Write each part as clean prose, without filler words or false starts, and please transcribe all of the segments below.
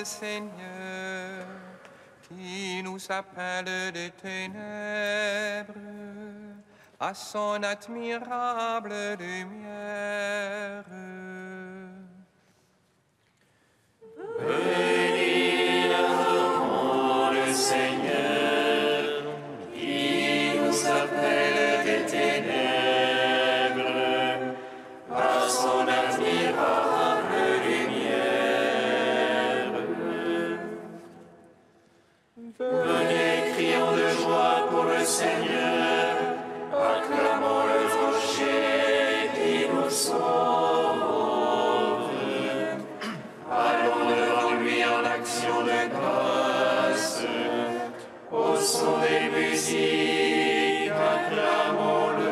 le Seigneur, qui nous appelle des ténèbres à son admirable lumière. Bénis le Seigneur, qui nous appelle des ténèbres à son admirable lumière. Venez, crions de joie pour le Seigneur, acclamons le rocher qui nous sauve. Allons devant lui en action de grâce, au son des musiques, acclamons-le.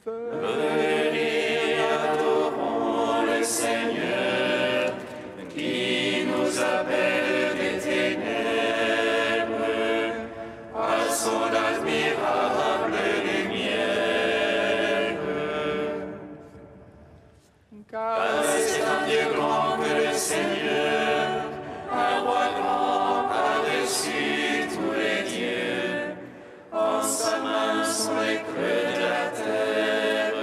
Venez, adorons le Seigneur, qui nous appelle des ténèbres à son admirable lumière. Car c'est un Dieu grand que le Seigneur, un roi grand par-dessus tous les dieux. En sa main sont les creux de la terre,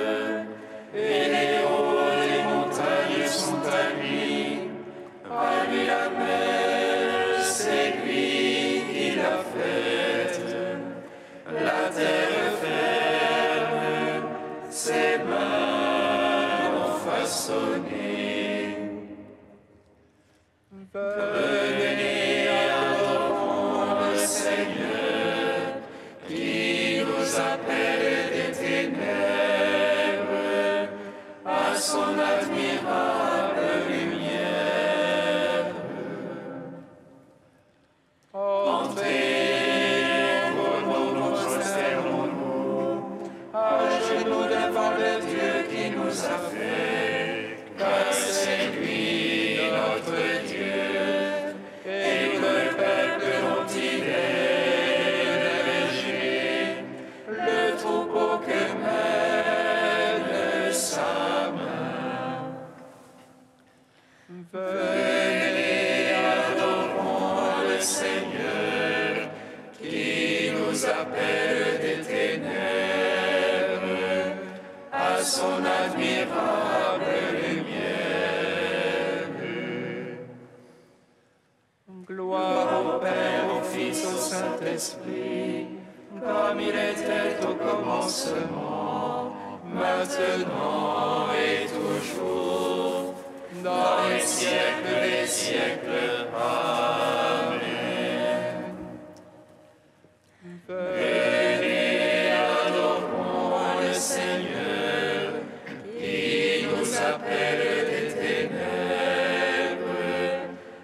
et les hauts des montagnes sont à lui. À lui la mer, c'est lui qui l'a faite. La terre ferme, ses mains ont façonné. Venez, adorons le Seigneur, qui nous appelle des ténèbres à son admirable lumière. Entrez, nous prosternons-nous, à genoux devant le Dieu qui nous a fait, car c'est lui notre Dieu, et le peuple dont il est le berger, le troupeau que mène sa main. Venez, adorons le Seigneur, qui nous appelle des ténèbres à son admirable lumière. Gloire au Père, au Fils, au Saint-Esprit, comme il était au commencement, maintenant et toujours, dans les siècles des siècles. Amen. Venez, adorons le Seigneur, qui nous appelle des ténèbres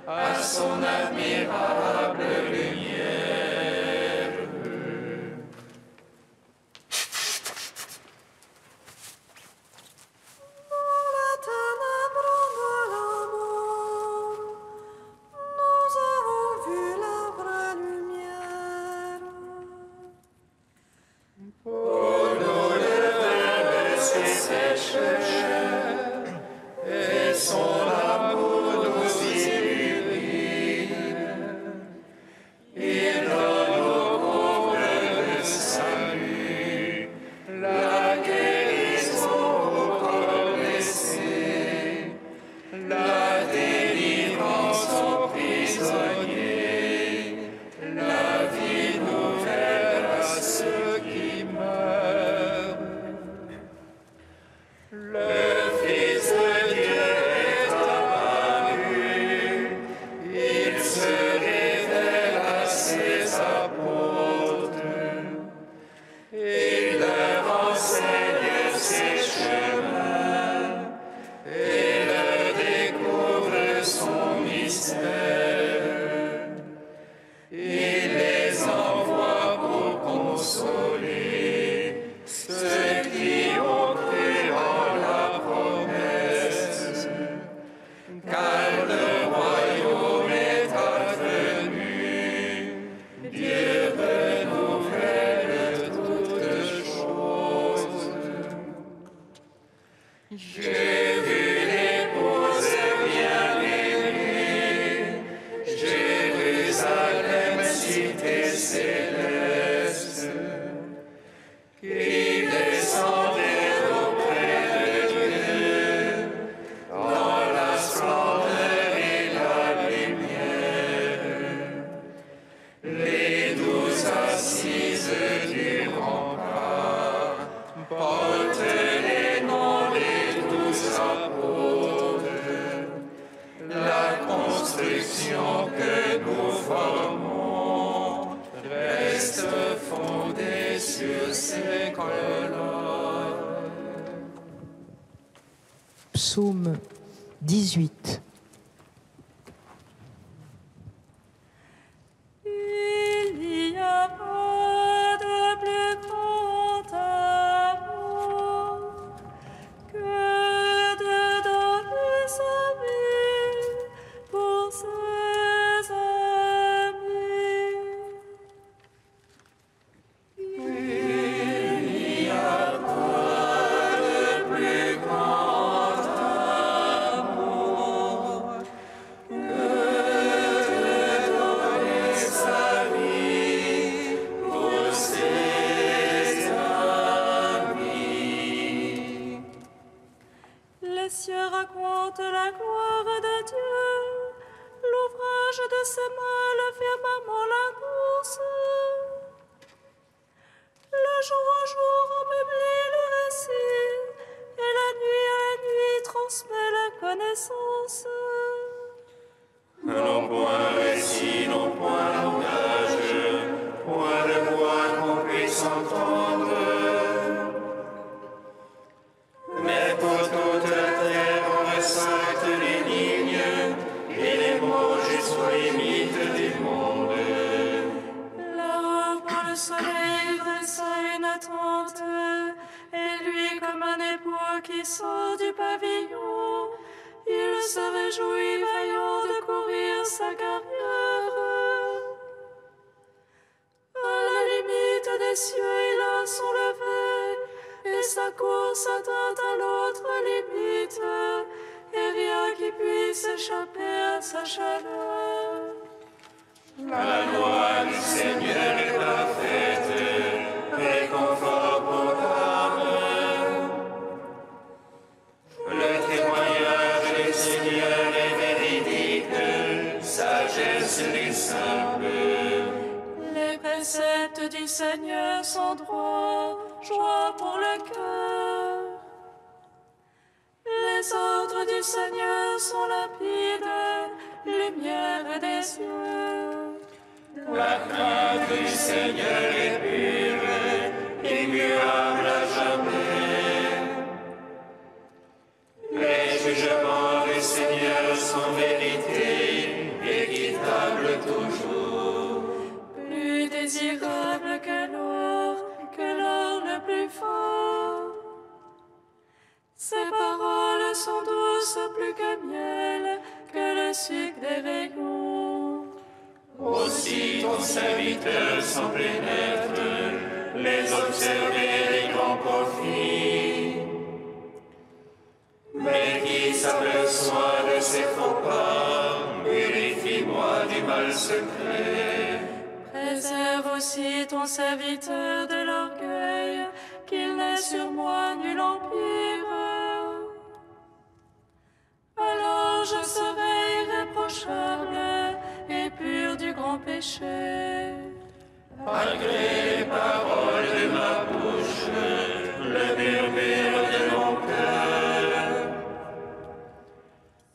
à son admirable lumière. Dans la ténèbre de la mort, nous avons vu la vraie lumière. Pour nous le Verbe s'est séché, et son amour nous illumine. céleste, qui descendait auprès de Dieu dans la splendeur et la lumière. Les 12 assises du rempart portent les noms des 12 apôtres. La construction que nous formons reste fondée sur ces colonnes. Psaume 18. Il n'y a pas de plus grand amour que de donner sa vie pour ses amis. Les cieux racontent la gloire de Dieu, l'ouvrage de ses mains, le firmament l'annonce. Le jour au jour on publie le récit, et la nuit à la nuit transmet la connaissance. Non point récit, non point langage, point de voix qu'on puisse entendre. Mais pour toute la terre on ressente les lignes et les mots jusqu'aux limites du monde. Là-haut, quand le soleil dressa une attente, et lui comme un époux qui sort du pavillon, il se réjouit vaillant de courir sa carrière. À la limite des cieux, il a son lever, et sa course atteint à l'autre limite, et rien qui puisse échapper à sa chaleur. La loi du Seigneur est parfaite, réconfort pour l'âme. Le témoignage du Seigneur est véridique, sagesse des simples. Les préceptes du Seigneur sont droits, joie pour le cœur. Les ordres du Seigneur sont limpides, lumière des yeux. La crainte du Seigneur est pure, immuable à jamais. Les jugements du Seigneur sont vérité, équitables toujours. Plus désirable que l'or le plus fort. Ses paroles sont douces plus que miel, que le sucre des rayons. Aussi ton serviteur s'en pénètre, les observer les grands profits. Mais qui s'aperçoit de ses faux pas, purifie-moi du mal secret. Préserve aussi ton serviteur de l'orgueil, qu'il n'ait sur moi nul empire. Alors je serai irréprochable et pur du grand péché. Malgré les paroles de ma bouche, le murmure de mon cœur,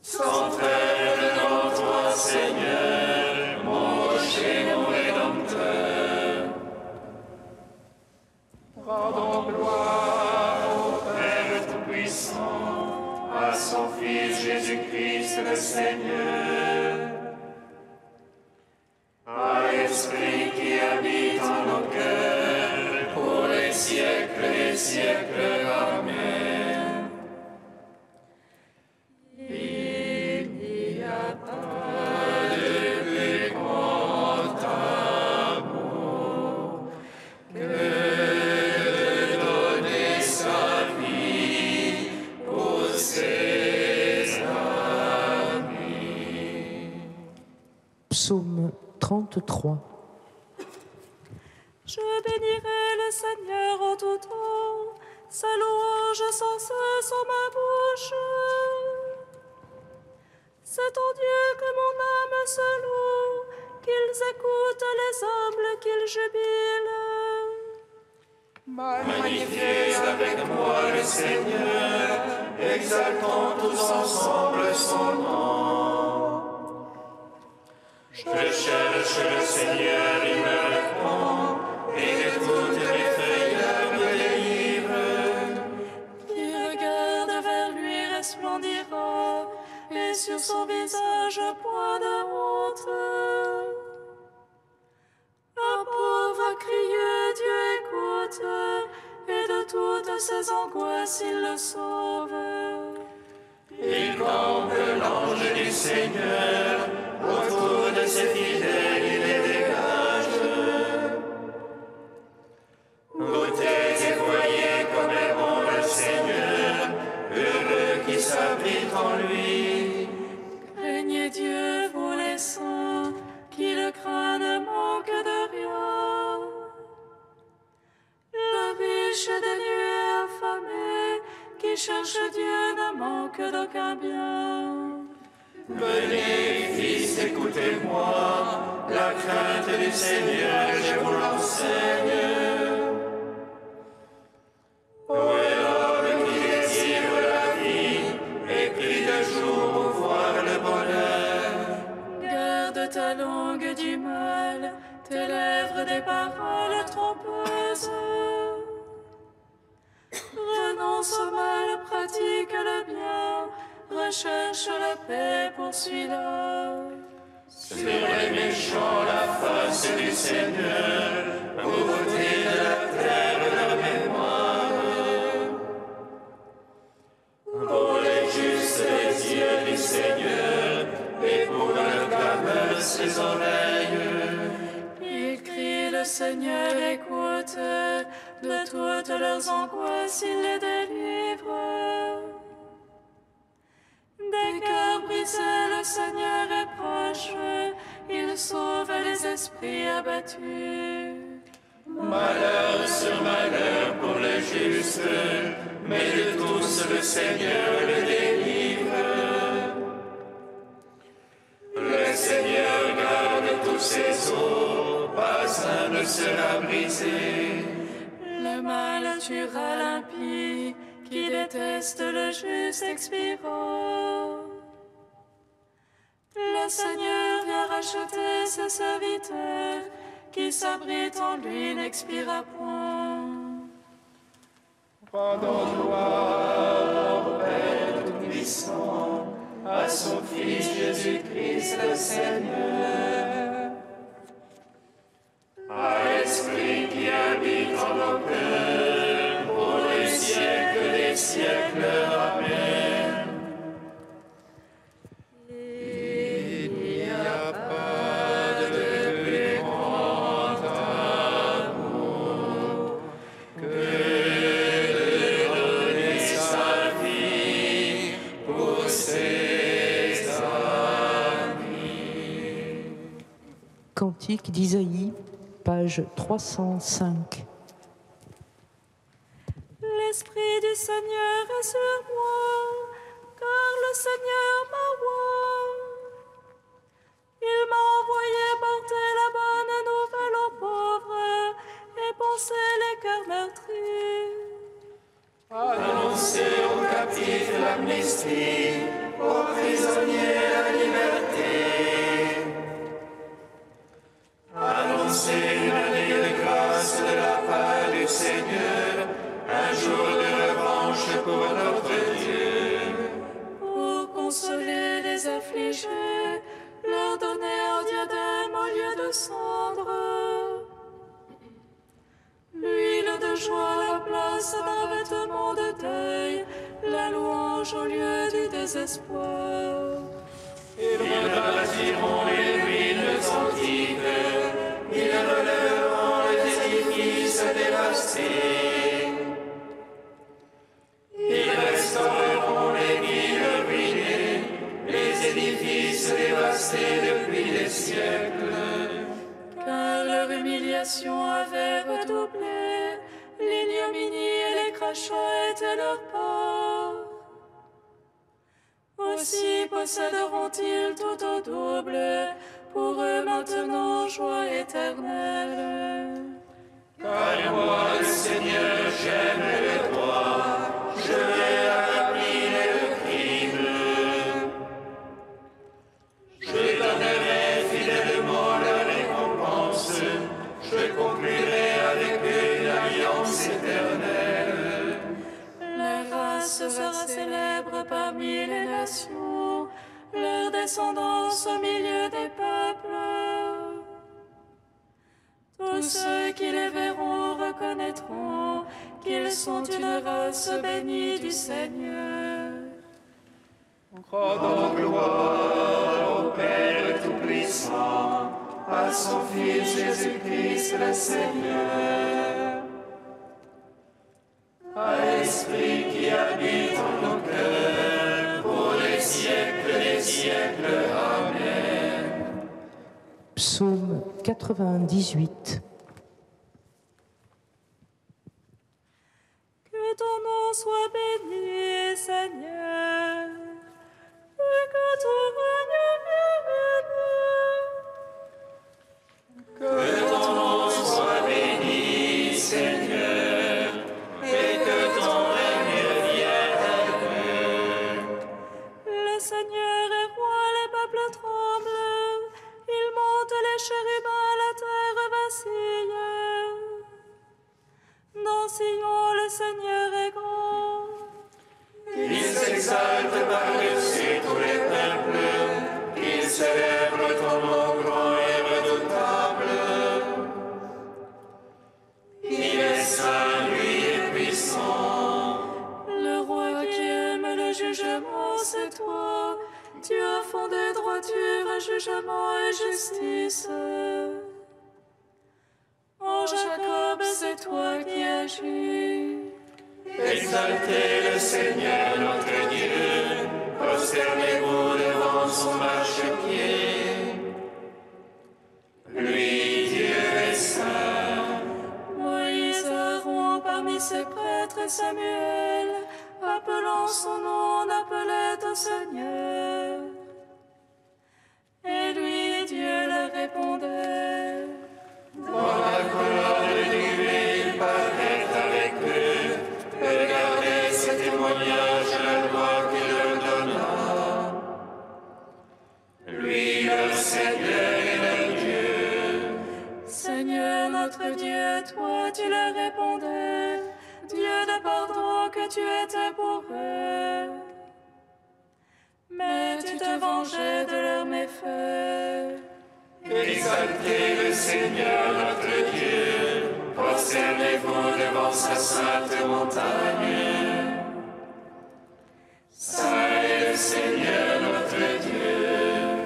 s'entraîne dans toi, Seigneur, mon rocher, mon rédempteur. Rendons gloire au Père Tout-Puissant, à son Fils Jésus-Christ le Seigneur, à l'Esprit qui habite en nos cœurs, pour les siècles des siècles. Amen. Il n'y a pas de plus grand amour que de donner sa vie pour ses amis. Psaume 33. Je bénirai le Seigneur en tout temps, sa louange sans cesse en ma bouche. C'est en Dieu que mon âme se loue, qu'ils écoutent les humbles, qu'ils jubilent. Magnifiez avec moi le Seigneur, exaltons tous ensemble son nom. Je cherche le Seigneur, il me répond, et de toutes mes frayeurs me délivre. Qui regarde vers lui resplendira, et sur son visage point de honte. Un pauvre a crié, Dieu écoute, et de toutes ses angoisses il le sauve. Il campe l'ange du Seigneur, autour de ses fidèles il les dégage. Goûtez et voyez comme est bon le Seigneur, heureux qui s'abrite en lui. Craignez Dieu, vous les saints, qui le craignent ne manque de rien. Le riche dénu et affamé, qui cherche Dieu ne manque d'aucun bien. Venez, fils, écoutez-moi, la crainte du Seigneur, je vous l'enseigne. Ô l'homme qui désire la vie, et prie de jour pour voir le bonheur. Garde ta langue du mal, tes lèvres des paroles trompeuses. Renonce au mal, pratique le bien, recherche la paix, poursuis-la. Sur les méchants la face du Seigneur, pour ôter de la terre leur mémoire. Pour les justes les yeux du Seigneur, et pour leur clameur ses oreilles. Ils crient, le Seigneur écoute, de toutes leurs angoisses il les délivre. Des cœurs brisés, le Seigneur est proche, il sauve les esprits abattus. Malheur sur malheur pour les justes, mais de tous le Seigneur le délivre. Le Seigneur garde tous ses os, pas un ne sera brisé. Le mal tuera l'impie, qui déteste le juste expirant. Le Seigneur vient racheter ses serviteurs, qui s'abritent en lui n'expira point. Rendons gloire au Père Tout-Puissant, à son Fils Jésus-Christ le Seigneur. À l'Esprit qui habite en nos cœurs, pour les siècles des siècles. Amen. Il n'y a pas de plus grand amour que de donner sa vie pour ses amis. Cantique d'Isaïe, page 305. L'Esprit du Seigneur est sur moi, car le Seigneur m'a oint. Il m'a envoyé porter la bonne nouvelle aux pauvres et panser les cœurs meurtris. Annoncez aux captifs l'amnistie, aux prisonniers la liberté. Annoncez une année de grâce de la part du Seigneur, un jour de revanche pour notre Dieu. Pour consoler les affligés, leur donner un diadème au lieu de cendre. L'huile de joie à la place d'un vêtement de deuil, la louange au lieu du désespoir. Ils rebâtiront les ruines antiques, ils relèveront les édifices dévastés. Ils restaureront les villes ruinées, les édifices dévastés depuis des siècles. Car leur humiliation l'humiliation avait redoublé, l'ignominie et les crachats étaient leur part. Aussi posséderont-ils tout au double, pour eux maintenant joie éternelle. Car moi, le Seigneur, j'aime le droit, je vais abolir le crime. Je donnerai fidèlement la récompense, je conclurai avec eux une alliance éternelle. Leur race sera célèbre parmi les nations, leur descendance au milieu des peuples. Tous ceux qui les verront reconnaîtront qu'ils sont une race bénie du Seigneur. Rendons gloire au Père Tout-Puissant, à son Fils Jésus-Christ le Seigneur, à l'Esprit qui habite en nos cœurs, pour les siècles des siècles. Amen. Psaume 98. Que ton nom soit béni, Seigneur, et que ton règne vienne. Que ton nom soit béni, Seigneur, et que ton règne vienne. Le Seigneur est roi, les peuples tremblent. Il monte les chérubins, la terre vacille. Dans Sion, le Seigneur est grand. Il s'exalte par-dessus tous les peuples, il célèbre ton nom grand et redoutable. Il est saint, lui est puissant. Le roi qui aime le jugement, c'est toi. Tu as fondé droiture, jugement et justice. En Jacob, c'est toi qui agis. Exaltez le Seigneur notre Dieu, prosternez-vous devant son marchepied. Lui, Dieu est saint. Moïse, Aaron, parmi ses prêtres et Samuel, appelant son nom, on appelait au Seigneur. Et lui, Dieu leur répondait. Dans la colonne de nuée, il paraît avec eux. Regardez ce témoignage, la loi qu'il leur donna. Lui, leur Seigneur et leur Dieu. Seigneur notre Dieu, toi tu leur répondais, Dieu de pardon que tu étais pour eux. Mais tu te vengeais de leurs méfaits. Exaltez le Seigneur notre Dieu, prosternez-vous devant sa sainte montagne. Saint est le Seigneur notre Dieu.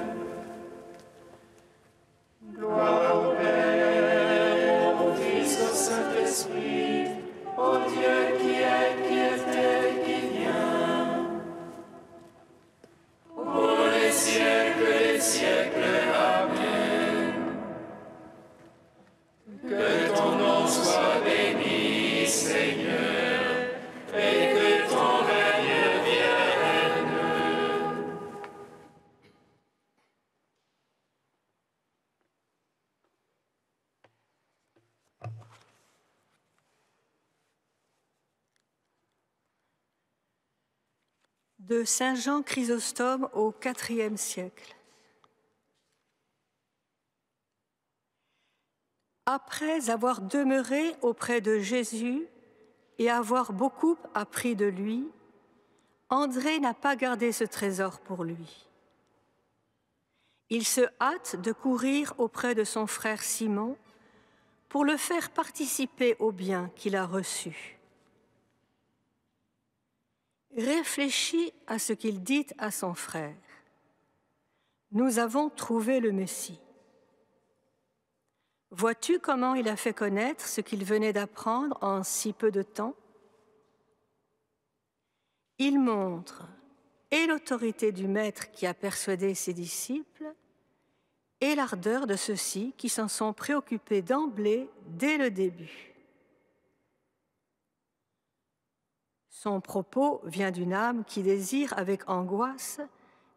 Gloire au Père, au Fils, au Saint-Esprit, au Dieu qui est, qui était et qui vient. Pour les siècles des siècles. Amen. Que ton nom soit béni, Seigneur, et que ton règne vienne. De Saint Jean Chrysostome au IVe siècle. Après avoir demeuré auprès de Jésus et avoir beaucoup appris de lui, André n'a pas gardé ce trésor pour lui. Il se hâte de courir auprès de son frère Simon pour le faire participer au bien qu'il a reçu. Réfléchis à ce qu'il dit à son frère. Nous avons trouvé le Messie. Vois-tu comment il a fait connaître ce qu'il venait d'apprendre en si peu de temps? Il montre et l'autorité du Maître qui a persuadé ses disciples et l'ardeur de ceux-ci qui s'en sont préoccupés d'emblée dès le début. Son propos vient d'une âme qui désire avec angoisse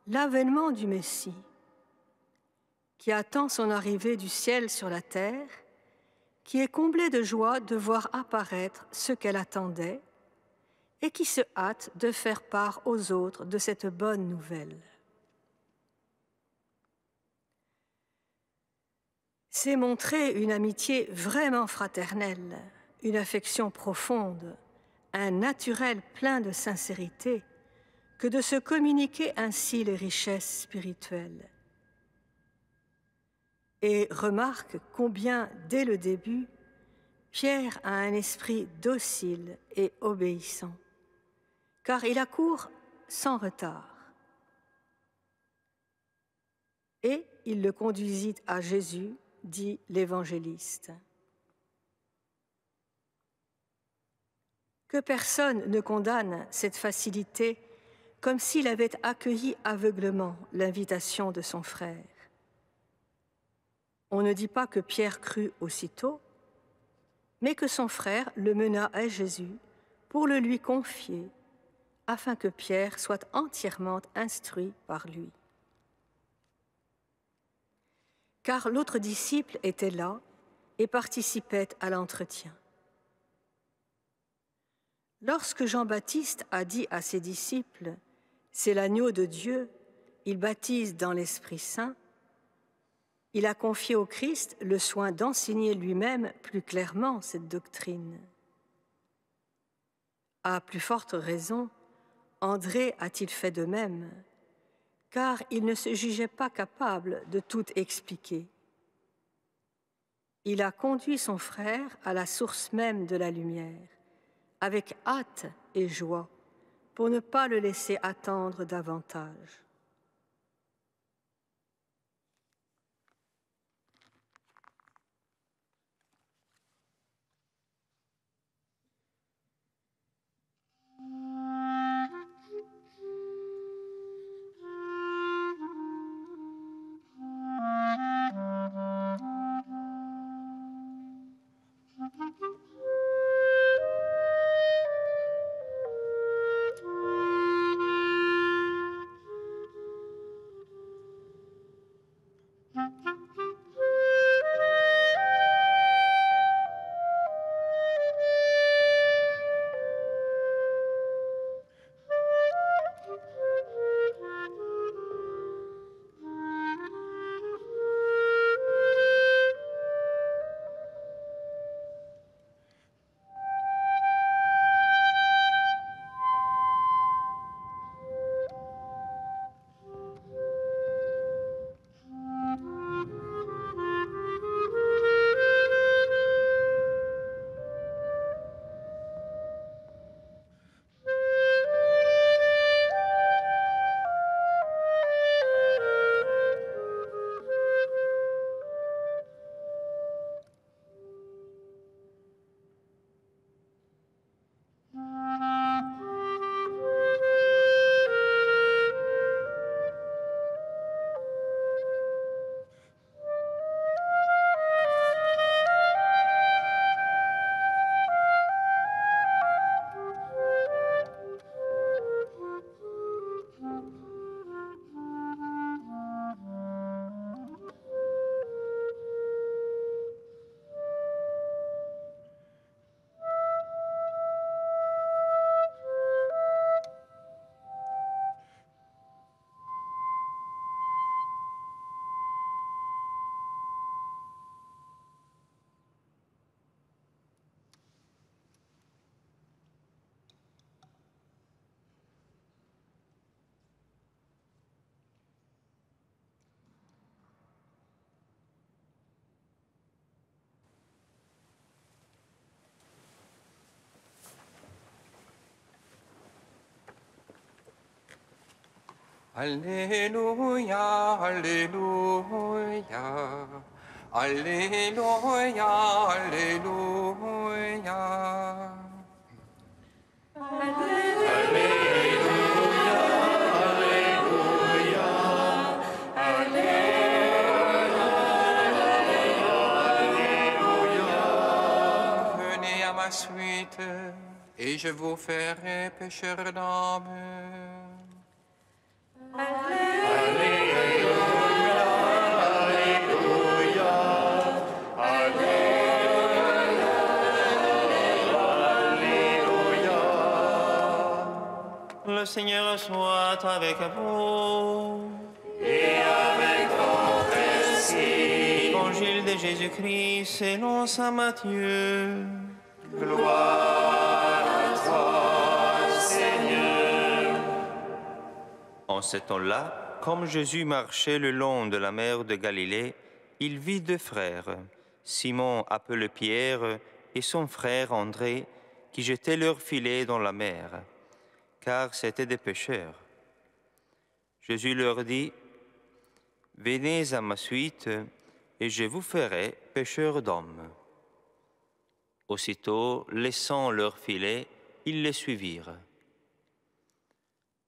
l'avènement du Messie, qui attend son arrivée du ciel sur la terre, qui est comblée de joie de voir apparaître ce qu'elle attendait et qui se hâte de faire part aux autres de cette bonne nouvelle. C'est montrer une amitié vraiment fraternelle, une affection profonde, un naturel plein de sincérité, que de se communiquer ainsi les richesses spirituelles. Et remarque combien, dès le début, Pierre a un esprit docile et obéissant, car il accourt sans retard. Et il le conduisit à Jésus, dit l'évangéliste. Que personne ne condamne cette facilité comme s'il avait accueilli aveuglement l'invitation de son frère. On ne dit pas que Pierre crut aussitôt, mais que son frère le mena à Jésus pour le lui confier, afin que Pierre soit entièrement instruit par lui. Car l'autre disciple était là et participait à l'entretien. Lorsque Jean-Baptiste a dit à ses disciples « C'est l'agneau de Dieu, il baptise dans l'Esprit Saint », il a confié au Christ le soin d'enseigner lui-même plus clairement cette doctrine. À plus forte raison, André a-t-il fait de même, car il ne se jugeait pas capable de tout expliquer. Il a conduit son frère à la source même de la lumière, avec hâte et joie, pour ne pas le laisser attendre davantage. Alléluia, Alléluia, Alléluia, Alléluia. Alléluia, Alléluia, ma suite, et je vous ferai pécheurs d'âme. Le Seigneur soit avec vous. Et avec votre esprit. Évangile de Jésus-Christ selon saint Matthieu. Gloire à toi, Seigneur. En ce temps-là, comme Jésus marchait le long de la mer de Galilée, il vit deux frères, Simon appelé Pierre et son frère André, qui jetaient leurs filets dans la mer, car c'étaient des pêcheurs. Jésus leur dit, « Venez à ma suite, et je vous ferai pêcheurs d'hommes. » Aussitôt, laissant leurs filets, ils les suivirent.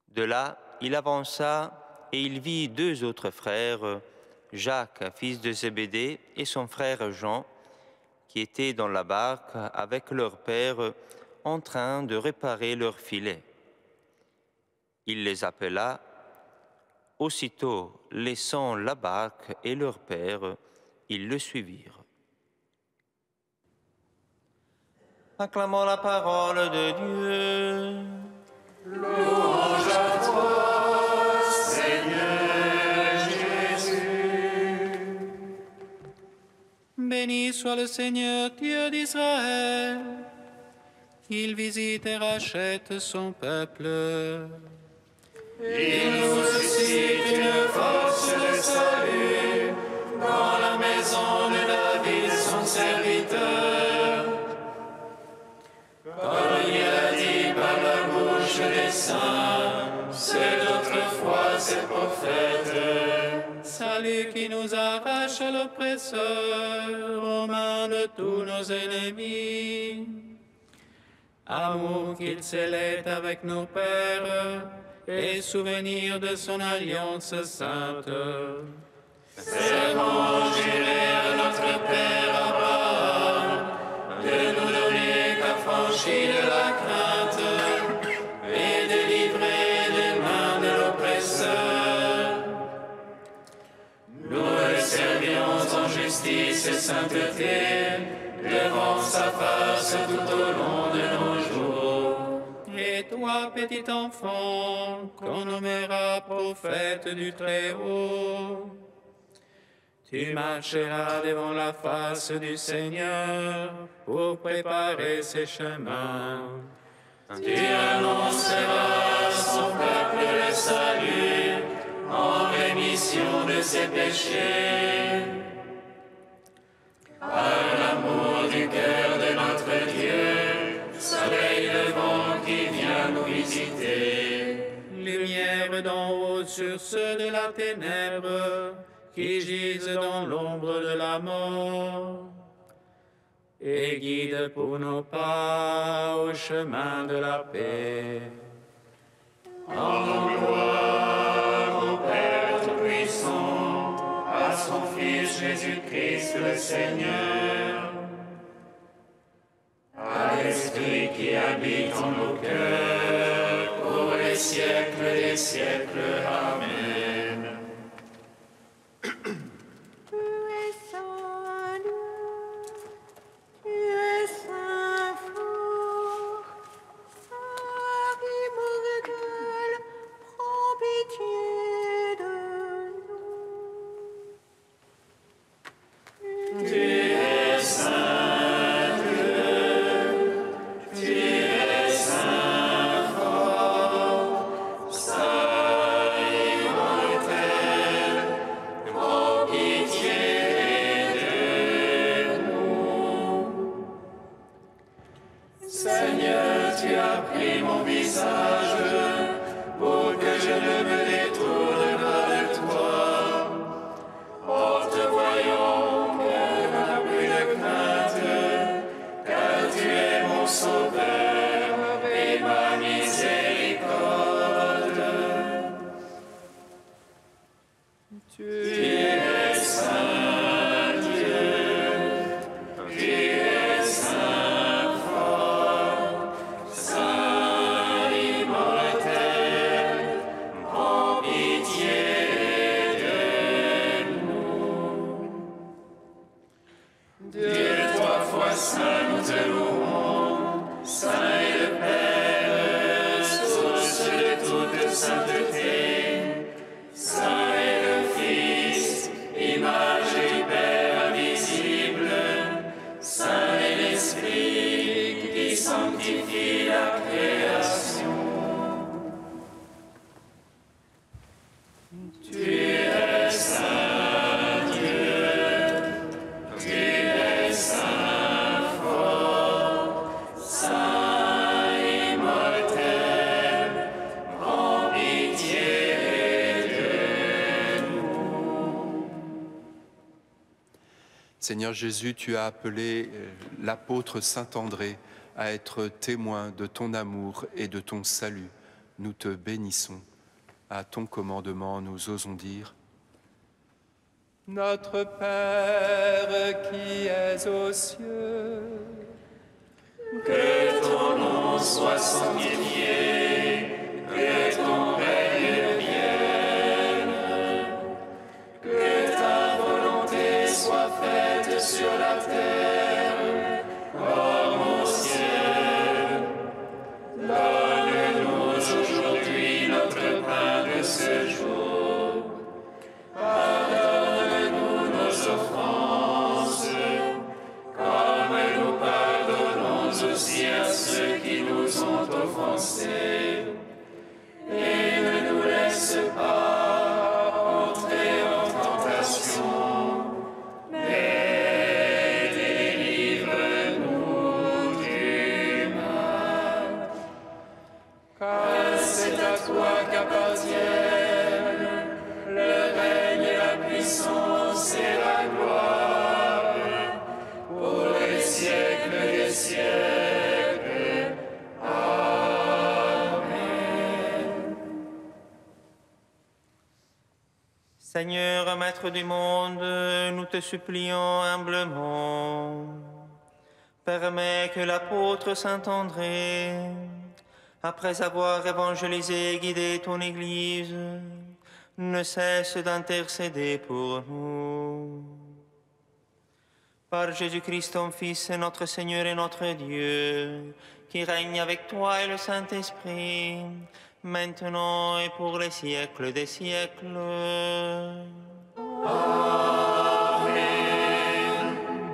De là, il avança et il vit deux autres frères, Jacques, fils de Zébédée, et son frère Jean, qui étaient dans la barque avec leur père en train de réparer leurs filets. Il les appela. Aussitôt, laissant la barque et leur père, ils le suivirent. Acclamons la parole de Dieu. Louange à toi, Seigneur Jésus. Béni soit le Seigneur Dieu d'Israël, qu'il visite et rachète son peuple. Il nous suscite une force de salut dans la maison de David, son serviteur. Comme il a dit par la bouche des saints, c'est d'autrefois ses prophètes. Salut qui nous arrache à l'oppresseur, aux mains de tous nos ennemis. Amour qu'il scellait avec nos pères, et souvenir de son alliance sainte. Serment juré à notre Père Abraham, de nous donner qu'affranchis de la crainte, et délivrer des mains de l'oppresseur. Nous le servions en justice et sainteté, devant sa face tout au long de nos jours. Et toi, petit enfant, qu'on nommera prophète du Très-Haut, tu marcheras devant la face du Seigneur pour préparer ses chemins. Tu annonceras à son peuple le salut en rémission de ses péchés. Par l'amour du cœur de notre Dieu, soleil levant qui vient nous visiter. Lumière d'en haut sur ceux de la ténèbre, qui gisent dans l'ombre de la mort. Et guide pour nos pas au chemin de la paix. Rendons gloire au Père Tout-Puissant, à son Fils Jésus-Christ le Seigneur, à l'Esprit qui habite en nos cœurs, pour les siècles des siècles. Amen. Saint Dieu, trois fois saint, nous te louons. Saint est le Père, source de toute sainteté. Saint est le Fils, image du Père invisible. Saint est l'Esprit qui sanctifie la création. Tu es saint Dieu, tu es saint fort, saint immortel, prends pitié de nous. Seigneur Jésus, tu as appelé l'apôtre Saint André à être témoin de ton amour et de ton salut. Nous te bénissons. À ton commandement, nous osons dire: Notre Père qui es aux cieux, Que ton nom soit sanctifié, que ton règne vienne, que ta volonté soit faite sur la terre comme au ciel. Donne-nous aujourd'hui notre pain de ce jour. Pardonne-nous nos offenses, comme nous pardonnons aussi à ceux qui nous ont offensés. Et ne nous laisse pas entrer en tentation, mais délivre-nous du mal. car C'est à toi qu'appartiennent le règne, la puissance et la gloire pour les siècles des siècles. Amen. Seigneur, Maître du monde, nous te supplions humblement, permets que l'apôtre Saint André, après avoir évangélisé et guidé ton Église, ne cesse d'intercéder pour nous. Par Jésus-Christ, ton Fils, notre Seigneur et notre Dieu, qui règne avec toi et le Saint-Esprit, maintenant et pour les siècles des siècles.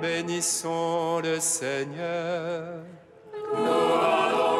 bénissons le Seigneur. Nous rendons